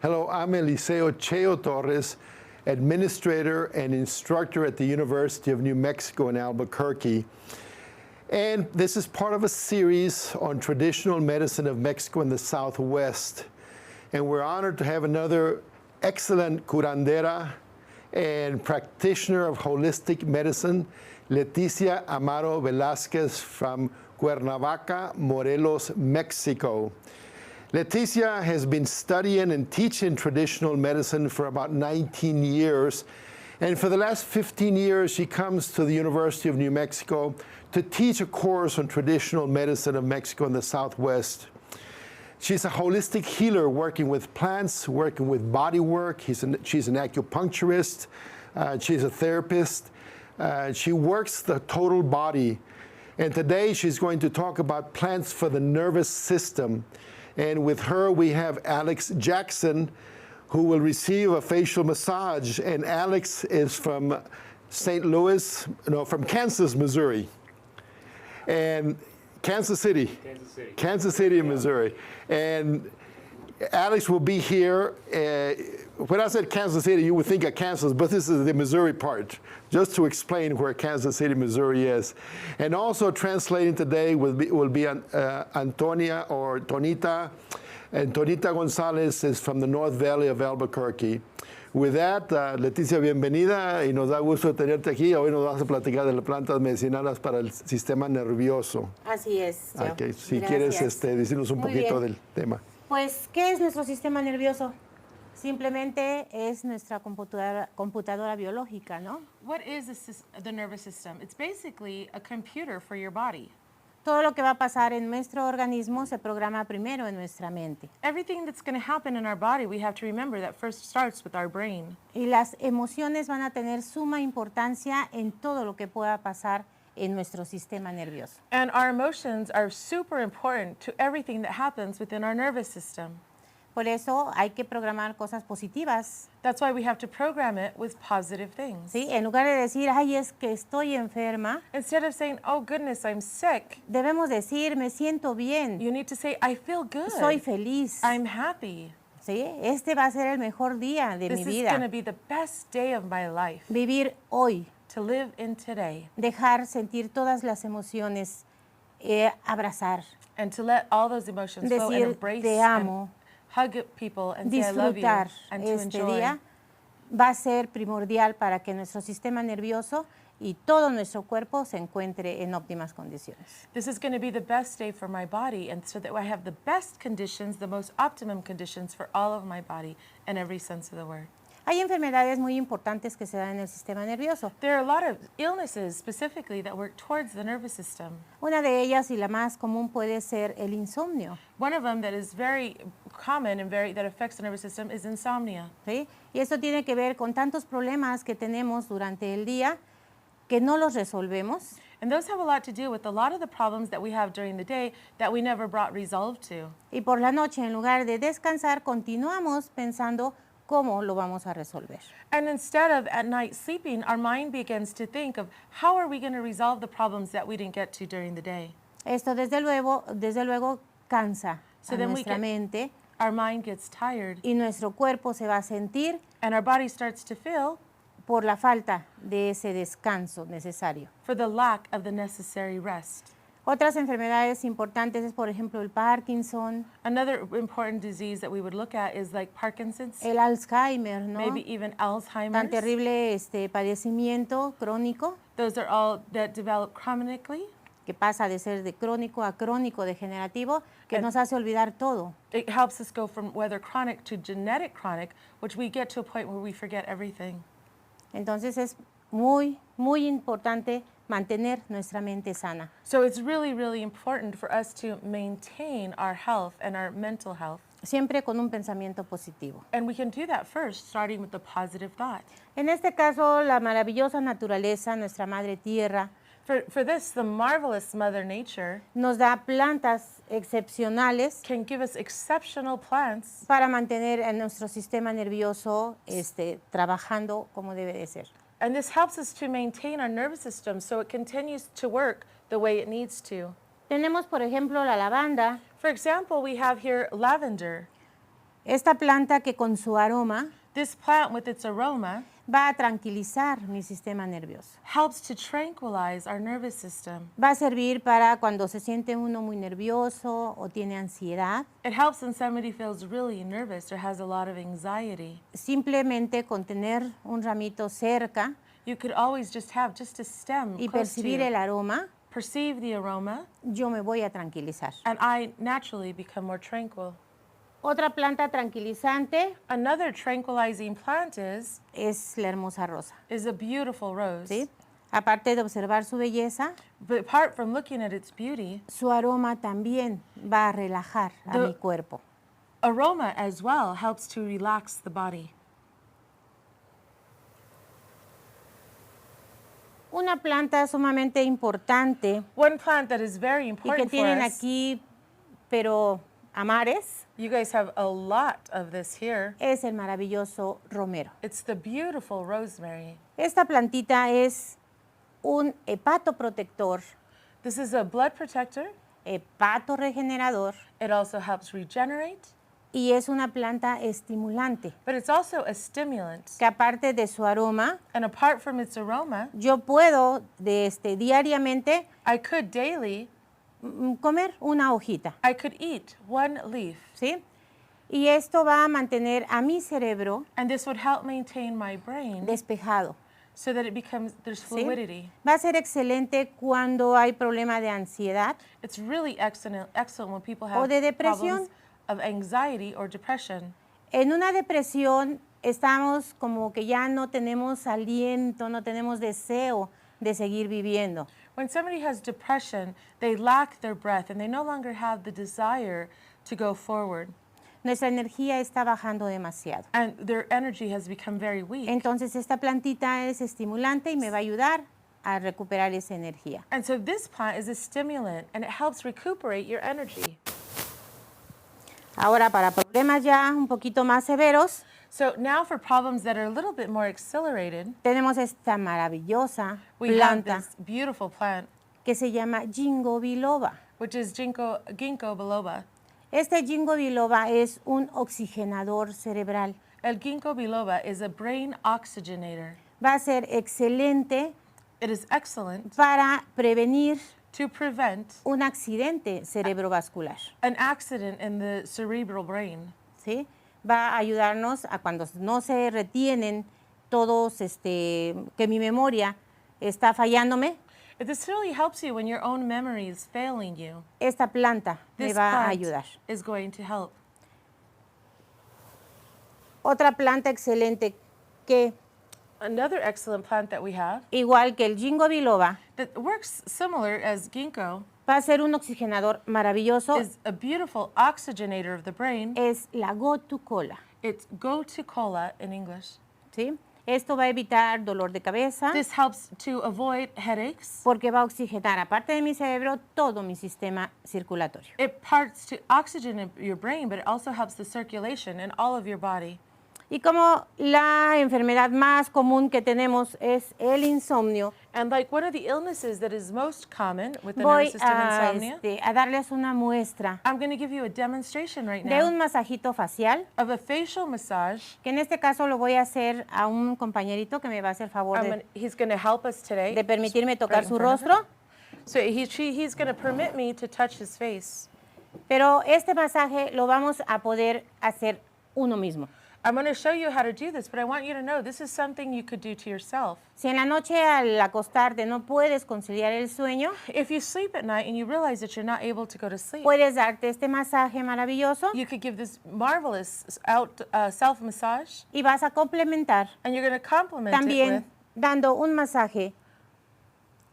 Hello, I'm Eliseo Cheo Torres, administrator and instructor at the University of New Mexico in Albuquerque. And this is part of a series on traditional medicine of Mexico in the Southwest. And we're honored to have another excellent curandera and practitioner of holistic medicine, Leticia Amaro Velázquez from Cuernavaca, Morelos, Mexico. Leticia has been studying and teaching traditional medicine for about 19 years. And for the last 15 years, she comes to the University of New Mexico to teach a course on traditional medicine of Mexico in the Southwest. She's a holistic healer working with plants, working with body work. She's an acupuncturist. She's a therapist. She works the total body. And today she's going to talk about plants for the nervous system. And with her, we have Alex Jackson, who will receive a facial massage. And Alex is from from Kansas, Missouri. And Kansas City, Missouri. And Alex will be here. When I said Kansas City, you would think of Kansas, but this is the Missouri part, just to explain where Kansas City, Missouri is. And also translating today will be Antonia or Tonita. And Tonita Gonzalez is from the North Valley of Albuquerque. With that, Leticia, bienvenida y nos da gusto tenerte aquí. Hoy nos vas a platicar de las plantas medicinales para el sistema nervioso. Así es. Okay. Si quieres decirnos un poquito del tema. Pues, ¿qué es nuestro sistema nervioso? Simplemente es nuestra computadora biológica, ¿no? What is the nervous system? It's basically a computer for your body. Todo lo que va a pasar en nuestro organismo se programa primero en nuestra mente. Everything that's going to happen in our body, we have to remember that first starts with our brain. Y las emociones van a tener suma importancia en todo lo que pueda pasar en nuestro sistema nervioso. And our emotions are super important to everything that happens within our nervous system. Por eso hay que programar cosas positivas. That's why we have to program it with positive things. ¿Sí? En lugar de decir, ay, es que estoy enferma. Instead of saying, oh goodness, I'm sick. Debemos decir, me siento bien. You need to say, I feel good. Soy feliz. I'm happy. ¿Sí? Este va a ser el mejor día de mi vida. This is going to be the best day of my life. Vivir hoy. To live in today. Dejar sentir todas las emociones, abrazar. And to let all those emotions flow and embrace te amo. Hug people and say I love you, and to este enjoy. Día va a ser primordial para que nuestro sistema nervioso y todo nuestro cuerpo se encuentre en óptimas condiciones. This is going to be the best day for my body, and so that I have the best conditions, the most optimum conditions for all of my body in every sense of the word. Hay enfermedades muy importantes que se dan en el sistema nervioso. There are a lot of illnesses specifically that work towards the nervous system. Una de ellas y la más común puede ser el insomnio. One of them that is very common and that affects the nervous system is insomnia. ¿Sí? Y eso tiene que ver con tantos problemas que tenemos durante el día que no los resolvemos. And those have a lot to do with a lot of the problems that we have during the day that we never brought resolve to. Y por la noche, en lugar de descansar, continuamos pensando cómo lo vamos a resolver. And instead of at night sleeping, our mind begins to think of how are we going to resolve the problems that we didn't get to during the day. Esto desde luego cansa a nuestra mente. Our mind gets tired. Y nuestro cuerpo se va a sentir. And our body starts to feel. Por la falta de ese descanso necesario. For the lack of the necessary rest. Otras enfermedades importantes es, por ejemplo, el Parkinson. Another important disease that we would look at is like Parkinson's. El Alzheimer, ¿no? Maybe even Alzheimer's. Tan terrible padecimiento crónico. Those are all that develop chronically. Que pasa de ser de crónico a crónico degenerativo, que nos hace olvidar todo. It helps us go from whether chronic to genetic chronic, which we get to a point where we forget everything. Entonces es muy importante mantener nuestra mente sana. So it's really important for us to maintain our health and our mental health. Siempre con un pensamiento positivo. And we can do that first, starting with the positive thought. En este caso, la maravillosa naturaleza, nuestra madre tierra, For this, the marvelous Mother Nature nos da plantas excepcionales can give us exceptional plants para mantener a nuestro sistema nervioso trabajando como debe de ser. And this helps us to maintain our nervous system so it continues to work the way it needs to. Tenemos, por ejemplo, la lavanda. For example, we have here lavender. Esta planta que con su aroma This plant with its aroma va a tranquilizar mi sistema nervioso. helps to tranquilize our nervous system. Va a servir para cuando se siente uno muy nervioso o tiene ansiedad. It helps when somebody feels really nervous or has a lot of anxiety. Simplemente con tener un ramito cerca You could always just have just a stem y close to percibir you. el aroma, Perceive the aroma, yo me voy a tranquilizar. and I naturally become more tranquil. Otra planta tranquilizante Another tranquilizing plant es la hermosa rosa, is a beautiful rose. ¿sí? Aparte de observar su belleza, But apart from looking at its beauty, su aroma también va a relajar a The- mi cuerpo. aroma as well helps to relax the body. Una planta sumamente importante One plant that is very y que important for tienen us, aquí, pero a mares, you guys have a lot of this here. es el maravilloso romero. It's the beautiful rosemary. Esta plantita es un hepatoprotector, This is a blood protector. hepatoregenerador It also helps regenerate, y es una planta estimulante, but it's also a stimulant. que aparte de su aroma, And apart from its aroma, yo puedo diariamente I could daily, comer una hojita, I could eat one leaf. ¿sí? Y esto va a mantener a mi cerebro And this would help maintain my brain despejado, so that it becomes, there's ¿sí? fluidity. Va a ser excelente cuando hay problema de ansiedad It's really excellent when people O have de depresión. problems of anxiety or depression. En una depresión estamos como que ya no tenemos aliento, no tenemos deseo de seguir viviendo. When somebody has depression, they lack their breath and they no longer have the desire to go forward. Nuestra energía está bajando demasiado. And their energy has become very weak. Entonces esta plantita es estimulante y me va a ayudar a recuperar esa energía. And so this plant is a stimulant and it helps recuperate your energy. Ahora para problemas ya un poquito más severos, So now for problems that are a little bit more accelerated, tenemos esta maravillosa we have planta this beautiful plant, que se llama Ginkgo biloba. which is ginkgo biloba. Este Ginkgo biloba es un oxigenador cerebral. El ginkgo biloba is a brain oxygenator. Va a ser excelente It is excellent para prevenir to prevent un accidente cerebrovascular, an accident in the cerebral brain. ¿sí? Va a ayudarnos a cuando no se retienen todos, que mi memoria está fallándome, This really helps you when your own memory is failing you. esta planta me This va a plant ayudar. is going to help. Otra planta excelente que, Another excellent plant that we have igual que el Ginkgo biloba, that works similar as ginkgo va a ser un oxigenador maravilloso, is a beautiful oxygenator of the brain. es la gotu-kola, It's gotu-kola in English. ¿sí? Esto va a evitar dolor de cabeza This helps to avoid headaches. porque va a oxigenar, aparte de mi cerebro, todo mi sistema circulatorio. It parts to oxygen your brain, but it also helps the circulation in all of your body. Y como la enfermedad más común que tenemos es el insomnio, And like one of the illnesses that is most common with the voy nervous system insomnia, a darles una muestra I'm going to give you a demonstration right de un now masajito facial, of a facial massage. que en este caso lo voy a hacer a un compañerito que me va a hacer favor He's going to help us today. de permitirme tocar Right in su front of rostro. So he's going to permit me to touch his face. Pero este masaje lo vamos a poder hacer uno mismo. I'm going to show you how to do this, but I want you to know this is something you could do to yourself. Si en la noche al acostarte no puedes conciliar el sueño, If you sleep at night and you realize that you're not able to go to sleep, puedes darte este masaje maravilloso you could give this marvelous self-massage, y vas a complementar and you're going to complement it también with, dando un masaje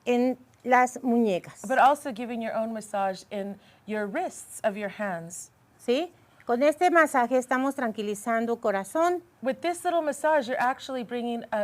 en las muñecas, but also giving your own massage in your wrists of your hands. ¿sí? Con este masaje estamos tranquilizando corazón With this little massage, you're actually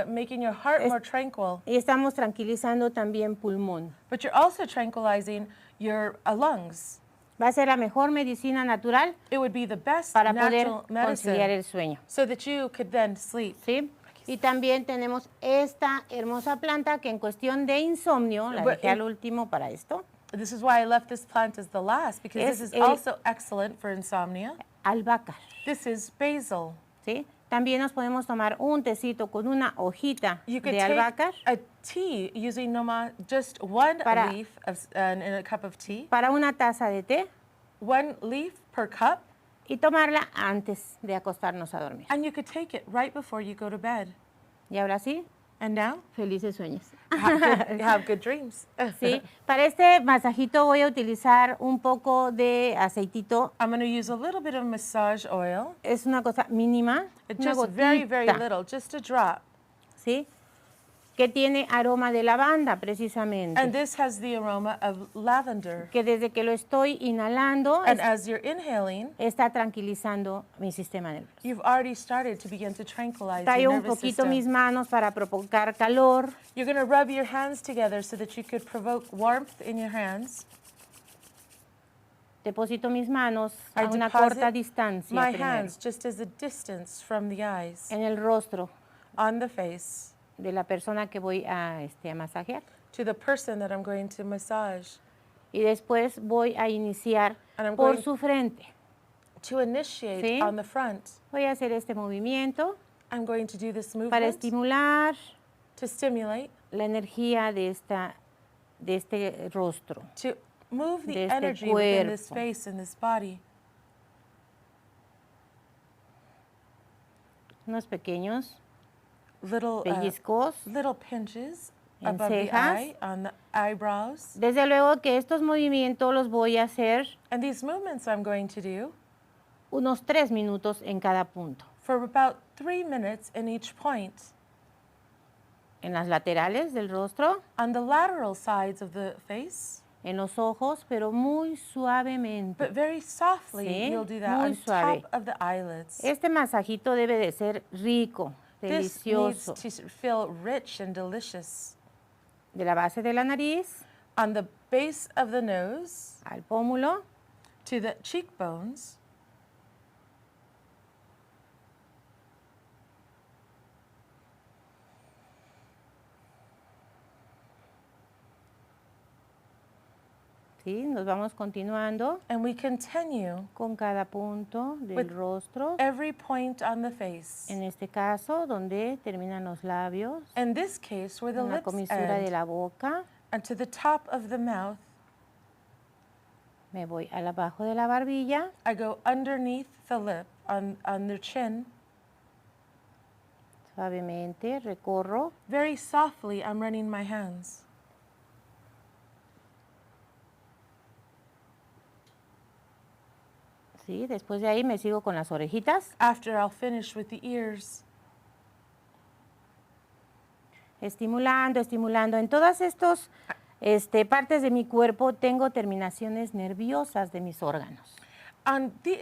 making your heart more tranquil, y estamos tranquilizando también pulmón. but you're also tranquilizing your lungs. Va a ser la mejor medicina natural It would be the best para poder natural conciliar medicine el sueño, so that you could then sleep. ¿sí? Y también tenemos esta hermosa planta que en cuestión de insomnio, la But dejé al último para esto, This is why I left this plant as the last, because Es this is el- also excellent for insomnia. albahaca. This is basil. ¿Sí? También nos podemos tomar un tecito con una hojita You could de take albahaca a tea using just one Para- leaf in a cup of tea, para una taza de té one leaf per cup, y tomarla antes de acostarnos a dormir. and you could take it right before you go to bed. Y ahora sí, And now, felices sueños. have good dreams. ¿Sí? Para este masajito voy a utilizar un poco de aceitito. I'm going to use a little bit of massage oil. Es una cosa mínima, It's una just very, very gotita, little, just a drop. ¿sí? Que tiene aroma de lavanda precisamente. And this has the aroma of lavender. Que desde que lo estoy inhalando And as you're inhaling, está tranquilizando mi sistema nervioso. you've already started to begin to tranquilize Tallo your un nervous poquito system. mis manos para provocar calor. You're going to rub your hands together so that you could provoke warmth in your hands. Deposito mis manos I a una deposit corta distancia my primero, hands just as a distance from the eyes, en el rostro on the face, de la persona que voy a masajear. to the person that I'm going to massage. Y después voy a iniciar And I'm por going- su frente. To initiate ¿Sí? on the front, Voy a hacer este movimiento I'm going to do this para movement estimular to stimulate, la energía de este rostro. to move de the este energy within this cuerpo. space and this body. Unos pequeños Little, pellizcos. little pinches En above the cejas. eye, on the eyebrows. Desde luego que estos movimientos los voy a hacer And these movements I'm going to do unos 3 minutos en cada punto. for about 3 minutes in each point. En las laterales del rostro, On the lateral sides of the face, en los ojos, pero muy suavemente. but very softly Sí, you'll do that muy on suave. top of the eyelids. Este masajito debe de ser rico, This needs delicioso. to feel rich and delicious. De la base de la nariz On the base of the nose al pómulo, to the cheekbones, ¿sí? Nos vamos continuando and we continue con cada punto del With rostro. every point on the face. En este caso, donde terminan los labios, In this case, where the en la lips comisura de end, la boca, and to the top of the mouth, me voy al abajo de la barbilla, I go underneath the lip on the chin. suavemente recorro Very softly, I'm running my hands. ¿sí? Después de ahí me sigo con las orejitas, After, I'll finish with the ears. estimulando, estimulando. En todas estas partes de mi cuerpo tengo terminaciones nerviosas de mis órganos.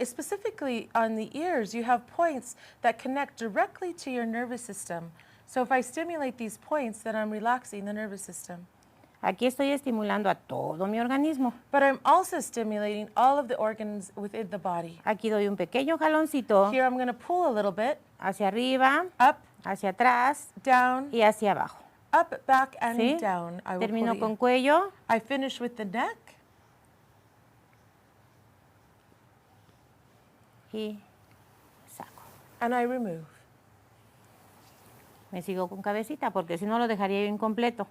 Specifically on the ears, you have points that connect directly to your nervous system. So if I stimulate these points, then I'm relaxing the nervous system. Aquí estoy estimulando a todo mi organismo. But I'm also stimulating all of the organs within the body. Aquí doy un pequeño jaloncito Here, I'm going to pull a little bit, hacia arriba, up, hacia atrás down, y hacia abajo. up, back, and ¿Sí? down. I will Termino pull con you. cuello, I finish with the neck, y saco. and I remove. Me sigo con cabecita porque si no lo dejaría yo incompleto.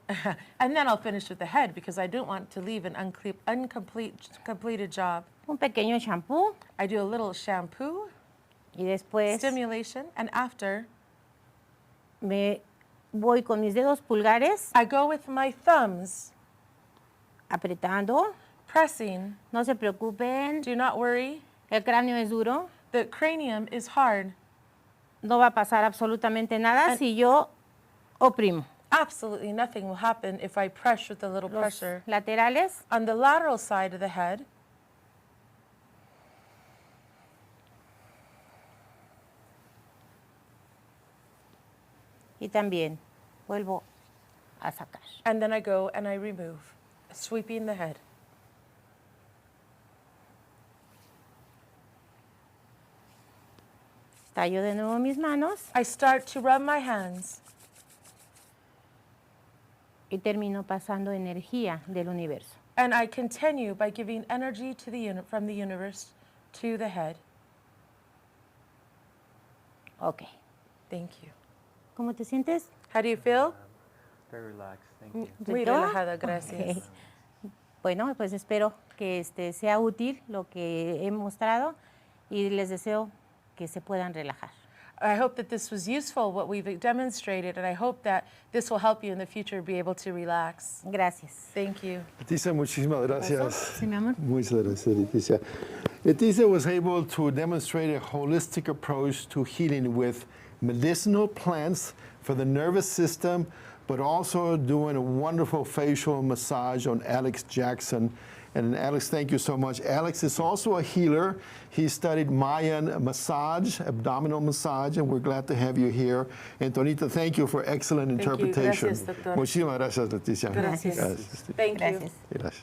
And then I'll finish with the head because I don't want to leave an completed job. Un pequeño shampoo I do a little shampoo, y después stimulation, and after, me voy con mis dedos pulgares I go with my thumbs, apretando. pressing. No se preocupen, Do not worry. el cráneo es duro. The cranium is hard. No va a pasar absolutamente nada si yo oprimo. Absolutely nothing will happen if I press with a little Los pressure. laterales, On the lateral side of the head, y también vuelvo a sacar. and then I go and I remove, sweeping the head. Tallo de nuevo mis manos I start to rub my hands, y termino pasando energía del universo. and I continue by giving energy to from the universe to the head. Ok. Thank you. ¿Cómo te sientes? How do you feel? Very relaxed, thank you. Muy ¿Rico? relajada, gracias. Ok. Bueno, pues espero que sea útil lo que he mostrado y les deseo que se puedan relajar. I hope that this was useful, what we've demonstrated, and I hope that this will help you in the future be able to relax. Gracias. Thank you. Leticia, muchísimas gracias. Sí, mi amor. Muchas gracias, Leticia. Leticia was able to demonstrate a holistic approach to healing with medicinal plants for the nervous system, but also doing a wonderful facial massage on Alex Jackson. And Alex, thank you so much. Alex is also a healer. He studied Mayan massage, abdominal massage, and we're glad to have you here. And Tonita, thank you for excellent Thank you. interpretation. Gracias, doctor. Muchísimas gracias, Leticia. Gracias. Gracias. Thank you. Gracias. Gracias.